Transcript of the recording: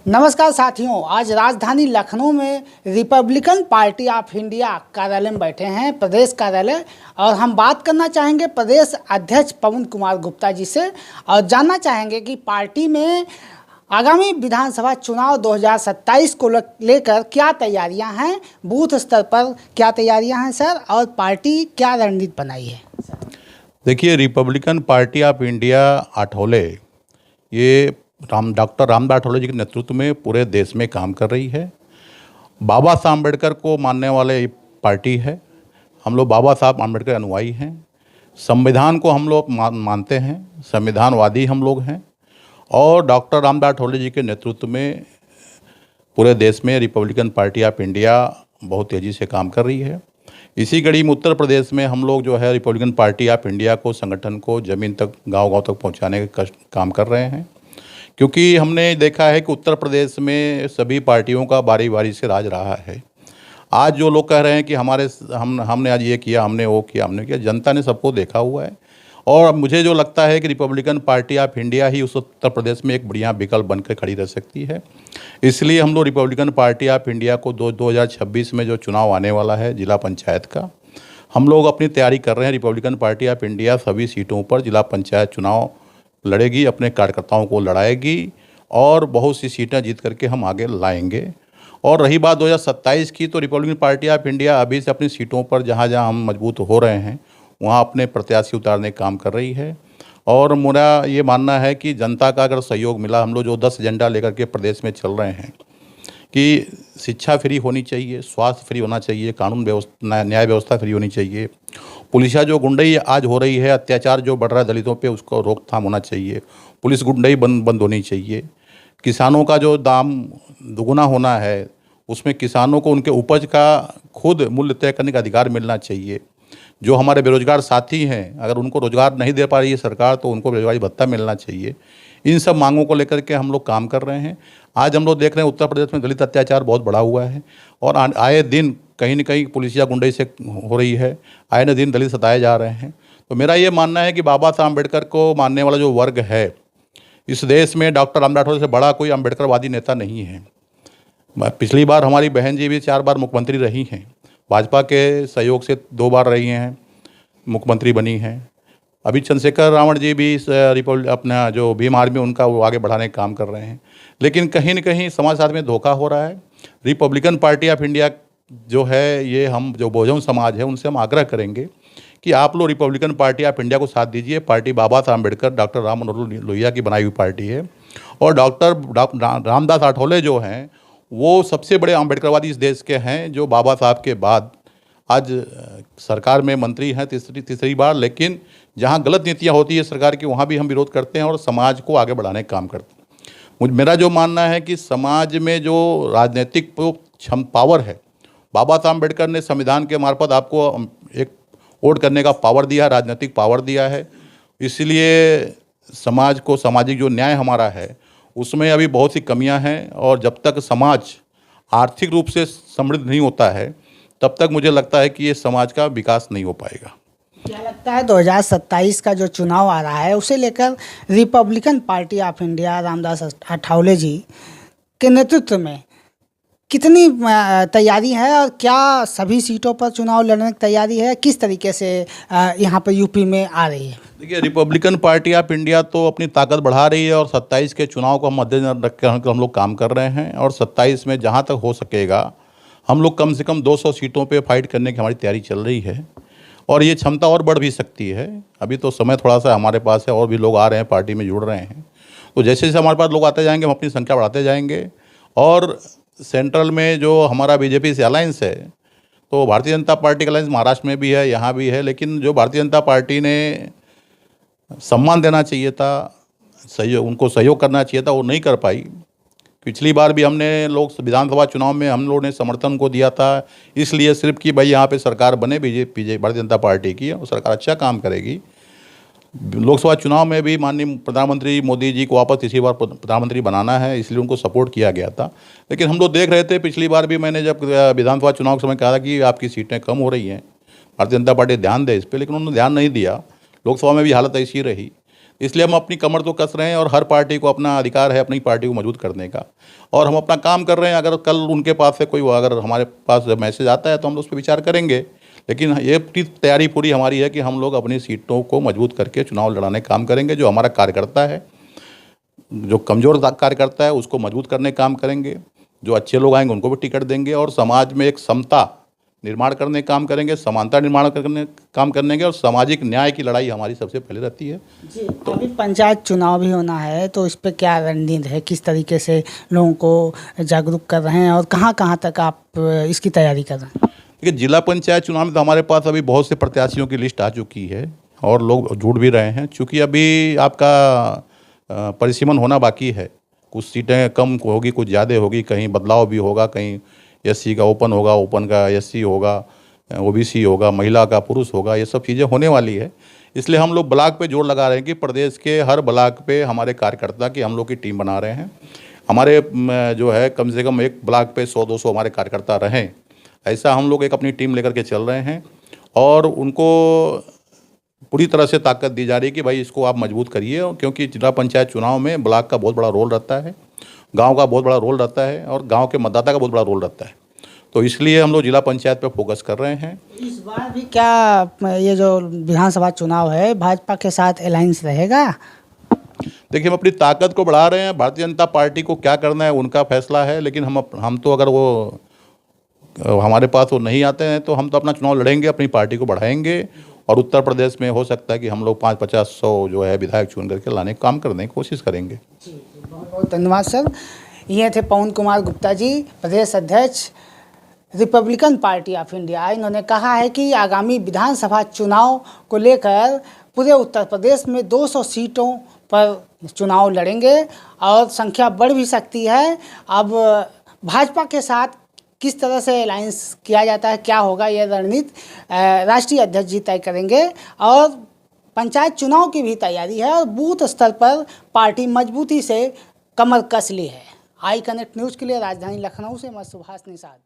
नमस्कार साथियों, आज राजधानी लखनऊ में रिपब्लिकन पार्टी ऑफ इंडिया कार्यालय में बैठे हैं, प्रदेश कार्यालय। और हम बात करना चाहेंगे प्रदेश अध्यक्ष पवन कुमार गुप्ता जी से और जानना चाहेंगे कि पार्टी में आगामी विधानसभा चुनाव 2027 को लेकर क्या तैयारियां हैं, बूथ स्तर पर क्या तैयारियां हैं सर, और पार्टी क्या रणनीति बनाई है। देखिए, रिपब्लिकन पार्टी ऑफ इंडिया आठौले ये डॉक्टर रामदास आठवले जी के नेतृत्व में पूरे देश में काम कर रही है। बाबा साहब अम्बेडकर को मानने वाले पार्टी है। हम लोग बाबा साहब अम्बेडकर अनुयायी हैं। संविधान को हम लोग मानते हैं, संविधानवादी हम लोग हैं। और डॉक्टर रामदास आठवले जी के नेतृत्व में पूरे देश में रिपब्लिकन पार्टी ऑफ इंडिया बहुत तेज़ी से काम कर रही है। इसी कड़ी में उत्तर प्रदेश में हम लोग जो है रिपब्लिकन पार्टी ऑफ इंडिया को, संगठन को ज़मीन तक, गांव-गांव तक पहुंचाने का काम कर रहे हैं। क्योंकि हमने देखा है कि उत्तर प्रदेश में सभी पार्टियों का बारी बारी से राज रहा है। आज जो लोग कह रहे हैं कि हमने आज ये किया, हमने वो किया, हमने किया, जनता ने सबको देखा हुआ है। और मुझे जो लगता है कि रिपब्लिकन पार्टी ऑफ इंडिया ही उस उत्तर प्रदेश में एक बढ़िया विकल्प बनकर खड़ी रह सकती है। इसलिए हम लोग रिपब्लिकन पार्टी ऑफ इंडिया को 2026 में जो चुनाव आने वाला है जिला पंचायत का, हम लोग अपनी तैयारी कर रहे हैं। रिपब्लिकन पार्टी ऑफ इंडिया सभी सीटों पर जिला पंचायत चुनाव लड़ेगी, अपने कार्यकर्ताओं को लड़ाएगी और बहुत सी सीटें जीत करके हम आगे लाएंगे। और रही बात 2027 की, तो रिपब्लिकन पार्टी ऑफ इंडिया अभी से अपनी सीटों पर जहां जहां हम मजबूत हो रहे हैं वहां अपने प्रत्याशी उतारने का काम कर रही है। और मेरा ये मानना है कि जनता का अगर सहयोग मिला, हम लोग जो 10 एजेंडा लेकर के प्रदेश में चल रहे हैं कि शिक्षा फ्री होनी चाहिए, स्वास्थ्य फ्री होना चाहिए, कानून व्यवस्था, न्याय व्यवस्था फ्री होनी चाहिए, पुलिसिया जो गुंडई आज हो रही है, अत्याचार जो बढ़ रहा है दलितों पे, उसको रोकथाम होना चाहिए, पुलिस गुंडई बंद होनी चाहिए, किसानों का जो दाम दुगुना होना है उसमें किसानों को उनके उपज का खुद मूल्य तय करने का अधिकार मिलना चाहिए। जो हमारे बेरोजगार साथी हैं, अगर उनको रोजगार नहीं दे पा रही है सरकार तो उनको बेरोजगारी भत्ता मिलना चाहिए। इन सब मांगों को लेकर के हम लोग काम कर रहे हैं। आज हम लोग देख रहे हैं उत्तर प्रदेश में दलित अत्याचार बहुत बढ़ा हुआ है और आए दिन कहीं न कहीं पुलिसिया गुंडई से हो रही है, आए न दिन दलित सताए जा रहे हैं। तो मेरा ये मानना है कि बाबा साहब अम्बेडकर को मानने वाला जो वर्ग है इस देश में, डॉक्टर रामदास आठवले से बड़ा कोई अम्बेडकरवादी नेता नहीं है। पिछली बार हमारी बहन जी भी 4 बार मुख्यमंत्री रही हैं, भाजपा के सहयोग से 2 बार रही हैं, मुख्यमंत्री बनी हैं। अभी चंद्रशेखर रावण जी भी अपना जो भीम आर्मी उनका वो आगे बढ़ाने का काम कर रहे हैं। लेकिन कहीं न कहीं समाज साथ में धोखा हो रहा है। रिपब्लिकन पार्टी ऑफ इंडिया जो है, ये हम जो बहुजन समाज है उनसे हम आग्रह करेंगे कि आप लोग रिपब्लिकन पार्टी ऑफ इंडिया को साथ दीजिए। पार्टी बाबा साहब अम्बेडकर, डॉक्टर राम मनोहर लोहिया की बनाई हुई पार्टी है। और डॉक्टर रामदास आठवले जो हैं वो सबसे बड़े अम्बेडकरवादी इस देश के हैं, जो बाबा साहब के बाद आज सरकार में मंत्री हैं तीसरी बार। लेकिन जहां गलत नीतियां होती है सरकार की, वहां भी हम विरोध करते हैं और समाज को आगे बढ़ाने का काम करते हैं। मेरा जो मानना है कि समाज में जो राजनीतिक पावर है, बाबा साहब अम्बेडकर ने संविधान के मार्फत आपको एक वोट करने का पावर दिया, राजनीतिक पावर दिया है। इसलिए समाज को, सामाजिक जो न्याय हमारा है उसमें अभी बहुत सी कमियां हैं। और जब तक समाज आर्थिक रूप से समृद्ध नहीं होता है तब तक मुझे लगता है कि ये समाज का विकास नहीं हो पाएगा। क्या लगता है 2027 का जो चुनाव आ रहा है उसे लेकर Republican Party of India Ramdas Athawale ji के नेतृत्व में कितनी तैयारी है और क्या सभी सीटों पर चुनाव लड़ने की तैयारी है, किस तरीके से यहाँ पर यूपी में आ रही है? देखिए, रिपब्लिकन पार्टी ऑफ इंडिया तो अपनी ताकत बढ़ा रही है और 27 के चुनाव को हम मद्देनजर रखकर हम लोग काम कर रहे हैं। और 27 में जहाँ तक हो सकेगा हम लोग कम से कम 200 सीटों पे फाइट करने की हमारी तैयारी चल रही है। और ये क्षमता और बढ़ भी सकती है। अभी तो समय थोड़ा सा हमारे पास है और भी लोग आ रहे हैं, पार्टी में जुड़ रहे हैं। तो जैसे जैसे हमारे पास लोग आते जाएंगे हम अपनी संख्या बढ़ाते जाएंगे। और सेंट्रल में जो हमारा बीजेपी से अलायंस है, तो भारतीय जनता पार्टी का अलायंस महाराष्ट्र में भी है, यहाँ भी है। लेकिन जो भारतीय जनता पार्टी ने सम्मान देना चाहिए था, उनको सहयोग करना चाहिए था, वो नहीं कर पाई। पिछली बार भी हमने लोग विधानसभा चुनाव में हम लोगों ने समर्थन को दिया था, इसलिए सिर्फ कि भाई यहाँ पे सरकार बने बीजेपी भारतीय जनता पार्टी की और सरकार अच्छा काम करेगी। लोकसभा चुनाव में भी माननीय प्रधानमंत्री मोदी जी को वापस तीसरी बार प्रधानमंत्री बनाना है, इसलिए उनको सपोर्ट किया गया था। लेकिन हम लोग देख रहे थे, पिछली बार भी मैंने जब विधानसभा चुनाव के समय कहा था कि आपकी सीटें कम हो रही हैं, भारतीय जनता पार्टी ध्यान दे इस पर, लेकिन उन्होंने ध्यान नहीं दिया। लोकसभा में भी हालत ऐसी रही। इसलिए हम अपनी कमर तो कस रहे हैं और हर पार्टी को अपना अधिकार है अपनी पार्टी को मजबूत करने का, और हम अपना काम कर रहे हैं। अगर कल उनके पास से कोई अगर हमारे पास मैसेज आता है तो हम लोग उस पर विचार करेंगे, लेकिन ये पूरी तैयारी पूरी हमारी है कि हम लोग अपनी सीटों को मजबूत करके चुनाव लड़ाने का काम करेंगे। जो हमारा कार्यकर्ता है, जो कमज़ोर कार्यकर्ता है, उसको मजबूत करने का काम करेंगे। जो अच्छे लोग आएंगे उनको भी टिकट देंगे और समाज में एक समता निर्माण करने का काम करेंगे, समानता निर्माण करने काम करेंगे, और सामाजिक न्याय की लड़ाई हमारी सबसे पहले रहती है। जी, तो अभी पंचायत चुनाव भी होना है, तो इस पे क्या रणनीति है, किस तरीके से लोगों को जागरूक कर रहे हैं और कहाँ कहाँ तक आप इसकी तैयारी कर रहे हैं? देखिए, जिला पंचायत चुनाव में तो हमारे पास अभी बहुत से प्रत्याशियों की लिस्ट आ चुकी है और लोग जुड़ भी रहे हैं। चूँकि अभी आपका परिसीमन होना बाकी है, कुछ सीटें कम होगी, कुछ ज़्यादा होगी, कहीं बदलाव भी होगा, कहीं एससी का ओपन होगा, ओपन का एससी होगा, ओबीसी होगा, महिला का पुरुष होगा, ये सब चीज़ें होने वाली है। इसलिए हम लोग ब्लॉक पे जोर लगा रहे हैं कि प्रदेश के हर ब्लॉक पे हमारे कार्यकर्ता की हम लोग की टीम बना रहे हैं। हमारे जो है कम से कम एक ब्लॉक पे 100-200 हमारे कार्यकर्ता रहें, ऐसा हम लोग एक अपनी टीम लेकर के चल रहे हैं और उनको पूरी तरह से ताकत दी जा रही है कि भाई इसको आप मजबूत करिए, क्योंकि जिला पंचायत चुनाव में ब्लॉक का बहुत बड़ा रोल रहता है, गांव का बहुत बड़ा रोल रहता है और गांव के मतदाता का बहुत बड़ा रोल रहता है। तो इसलिए हम लोग जिला पंचायत पे फोकस कर रहे हैं। इस बार भी क्या ये जो विधानसभा चुनाव है भाजपा के साथ अलायंस रहेगा? देखिए, हम अपनी ताकत को बढ़ा रहे हैं। भारतीय जनता पार्टी को क्या करना है उनका फैसला है, लेकिन हम तो अगर वो हमारे पास वो नहीं आते हैं तो हम तो अपना चुनाव लड़ेंगे, अपनी पार्टी को बढ़ाएंगे और उत्तर प्रदेश में हो सकता है कि हम लोग 5-50-100 जो है विधायक चुन करके लाने का काम करने की कोशिश करेंगे। जी, बहुत बहुत धन्यवाद सर। ये थे पवन कुमार गुप्ता जी, प्रदेश अध्यक्ष रिपब्लिकन पार्टी ऑफ इंडिया। इन्होंने कहा है कि आगामी विधानसभा चुनाव को लेकर पूरे उत्तर प्रदेश में 200 सीटों पर चुनाव लड़ेंगे और संख्या बढ़ भी सकती है। अब भाजपा के साथ किस तरह से अलायंस किया जाता है, क्या होगा, यह रणनीति राष्ट्रीय अध्यक्ष जी तय करेंगे। और पंचायत चुनाव की भी तैयारी है और बूथ स्तर पर पार्टी मजबूती से कमर कस ली है। आई कनेक्ट न्यूज़ के लिए राजधानी लखनऊ से मैं सुभाष निषाद।